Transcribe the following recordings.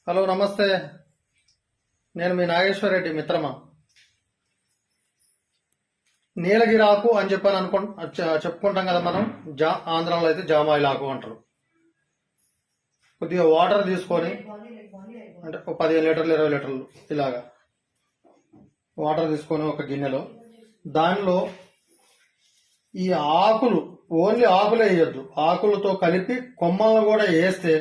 Hello నమస్తే. నేను మీ నాగేశ్వర రెడ్డి మిత్రమా. నీలగిరి ఆకు అని చెప్పని చెప్పుకుంటాం కదా మనం. ఆంధ్రాలో అయితే జామాయిల్ ఆకు అంటారు. కొద్దిగా వాటర్ తీసుకొని, అంటే ఒక 15 లీటర్లు 20 లీటర్లు ఇలాగా వాటర్ తీసుకొని ఒక గిన్నెలో, దానిలో ఈ ఆకులు, ఓన్లీ ఆకులే వేయద్దు, ఆకులతో కలిపి కొమ్మలను కూడా వేస్తే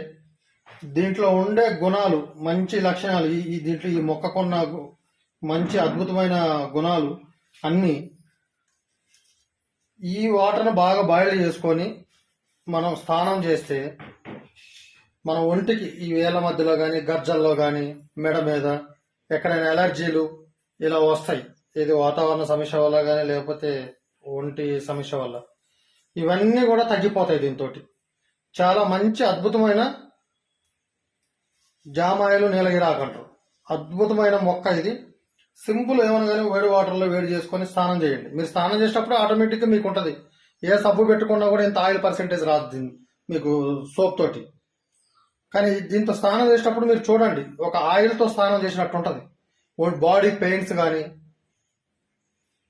దీంట్లో ఉండే గుణాలు, మంచి లక్షణాలు, దీంట్లో ఈ మొక్కకున్న మంచి అద్భుతమైన గుణాలు అన్నీ ఈ వాటర్ను బాగా బాయిల్ చేసుకొని మనం స్నానం చేస్తే మన ఒంటికి ఈ వేల మధ్యలో కానీ, గజ్జల్లో కానీ, మెడ మీద ఎక్కడైనా ఎలర్జీలు ఇలా వస్తాయి. ఇది వాతావరణ సమస్య వల్ల కానీ, లేకపోతే ఒంటి సమస్య వల్ల, ఇవన్నీ కూడా తగ్గిపోతాయి. దీంతో చాలా మంచి అద్భుతమైన జామాయిలు నీలగిరి ఆకు అంటారు. అద్భుతమైన మొక్క ఇది. సింపుల్ ఏమన్నా కానీ వేడి వాటర్లో వేడి చేసుకొని స్నానం చేయండి. మీరు స్నానం చేసేటప్పుడు ఆటోమేటిక్గా మీకు ఉంటుంది. ఏ సబ్బు పెట్టుకున్నా కూడా ఇంత ఆయిల్ పర్సెంటేజ్ రాదు మీకు సోప్ తోటి. కానీ దీంతో స్నానం చేసేటప్పుడు మీరు చూడండి, ఒక ఆయిల్తో స్నానం చేసినట్టు ఉంటుంది. బాడీ పెయిన్స్ కానీ,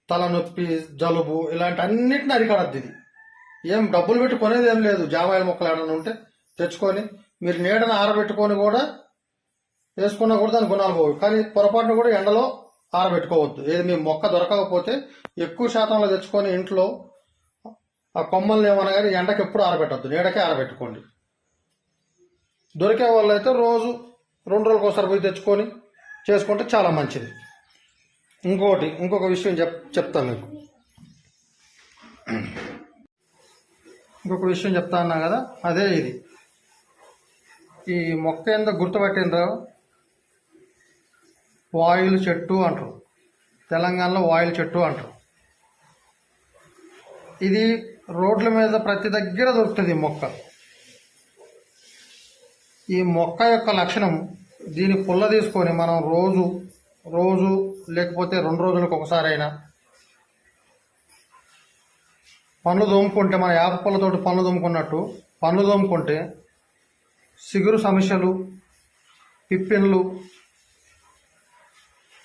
తలనొప్పి, జలుబు ఇలాంటి అన్నిటిని అరికడద్దు ఇది. ఏం డబ్బులు పెట్టి కొనేది ఏం లేదు. జామాయిల మొక్కలు ఏమైనా ఉంటే తెచ్చుకొని మీరు నీడను ఆరబెట్టుకొని కూడా వేసుకున్నా కూడా దాని గుణాలు పోవు. కానీ పొరపాటును కూడా ఎండలో ఆరబెట్టుకోవద్దు. ఏది మీ మొక్క దొరకకపోతే ఎక్కువ శాతంలో తెచ్చుకొని ఇంట్లో ఆ కొమ్మల్ని ఏమన్నా కానీ ఎండకి ఎప్పుడు ఆరబెట్టద్దు, నీడకే ఆరబెట్టుకోండి. దొరికే వాళ్ళు అయితే రోజు 2 రోజులకు ఒకసారి పోయి తెచ్చుకొని చేసుకుంటే చాలా మంచిది. ఇంకొక విషయం చెప్తాను మీకు. ఇంకొక విషయం చెప్తా అన్నా కదా, అదే ఇది. ఈ మొక్క ఎంత గుర్తుపట్టినరా, వాయిల్ చెట్టు అంటారు. తెలంగాణలో వాయిల్ చెట్టు అంటారు. ఇది రోడ్ల మీద ప్రతి దగ్గర దొరుకుతుంది మొక్క. ఈ మొక్క యొక్క లక్షణం, దీని పుల్ల తీసుకొని మనం రోజు లేకపోతే 2 రోజులకు ఒకసారైనా పనులు దోముకుంటే, మన యాప పుల్లతోటి పనులు దోముకున్నట్టు పనులు దోముకుంటే సిగురు సమస్యలు, పిప్పిన్లు,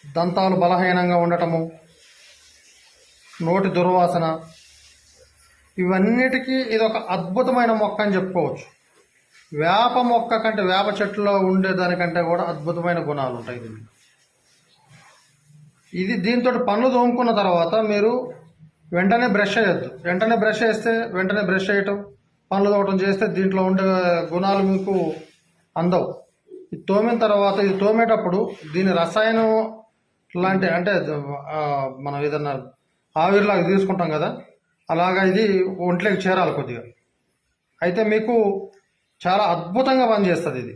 దంతాలు బలహీనంగా ఉండటము, నోటి దుర్వాసన, ఇవన్నిటికీ ఇది ఒక అద్భుతమైన మొక్క అని చెప్పుకోవచ్చు. వేప మొక్క కంటే, వేప చెట్టులో ఉండేదానికంటే కూడా అద్భుతమైన గుణాలు ఉంటాయి దీనికి. ఇది దీంతో పనులు తోముకున్న తర్వాత మీరు వెంటనే బ్రష్ చేయొద్దు. వెంటనే బ్రష్ చేయటం, పనులు తోమటం చేస్తే దీంట్లో ఉండే గుణాలు మీకు అందవు. ఇది తోమిన తర్వాత, ఇది తోమేటప్పుడు దీని రసాయనం లాంటి, అంటే మనం ఏదన్నా ఆవిరిలాగా తీసుకుంటాం కదా, అలాగా ఇది ఒంట్లోకి చేరాలి కొద్దిగా. అయితే మీకు చాలా అద్భుతంగా పనిచేస్తుంది ఇది.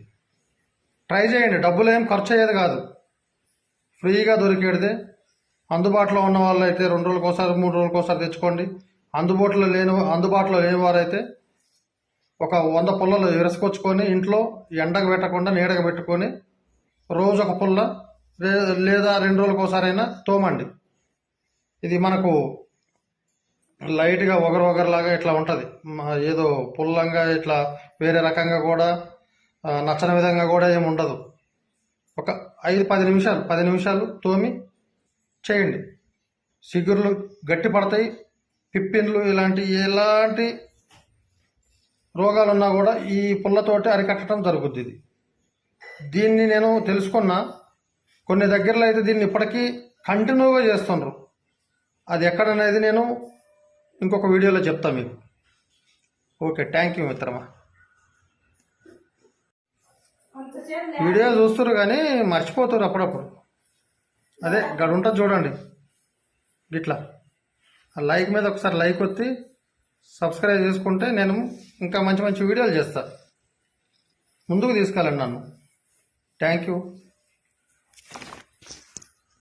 ట్రై చేయండి. డబ్బులు ఏం ఖర్చు అయ్యేది కాదు, ఫ్రీగా దొరికేదే. అందుబాటులో ఉన్న వాళ్ళు అయితే 2 రోజులకు ఒకసారి 3 రోజులకు ఒకసారి తెచ్చుకోండి. అందుబాటులో లేని వారైతే ఒక 100 పుల్లలు విరసుకొచ్చుకొని ఇంట్లో ఎండకు పెట్టకుండా నీడకు పెట్టుకొని రోజు ఒక పుల్ల లేదా 2 రోజులకు ఒకసారైనా తోమండి. ఇది మనకు లైట్గా ఒగరలాగా ఇట్లా ఉంటుంది. ఏదో పుల్లంగా ఇట్లా వేరే రకంగా కూడా నచ్చని విధంగా కూడా ఏమి ఉండదు. ఒక 5-10 నిమిషాలు తోమి చేయండి. సిగుర్లు గట్టి పడతాయి. పిప్పిన్లు ఎలాంటి రోగాలున్నా కూడా ఈ పుల్లతోటి అరికట్టడం జరుగుద్ది. దీన్ని నేను తెలుసుకున్నా. కొన్ని దగ్గరలో అయితే దీన్ని ఇప్పటికీ కంటిన్యూగా చేస్తుండ్రు. అది ఎక్కడనేది నేను ఇంకొక వీడియోలో చెప్తాను మీకు. ఓకే, థ్యాంక్ యూ మిత్రమా. వీడియో చూస్తారు కానీ మర్చిపోతారు అప్పుడప్పుడు. అదే గడు ఉంటుంది చూడండి, ఇట్లా ఆ లైక్ మీద ఒకసారి లైక్ కొట్టి సబ్స్క్రైబ్ చేసుకుంటే నేను ఇంకా మంచి వీడియోలు చేస్తాను. ముందుకు తీసుకెళ్ళండి నన్ను. Thank you.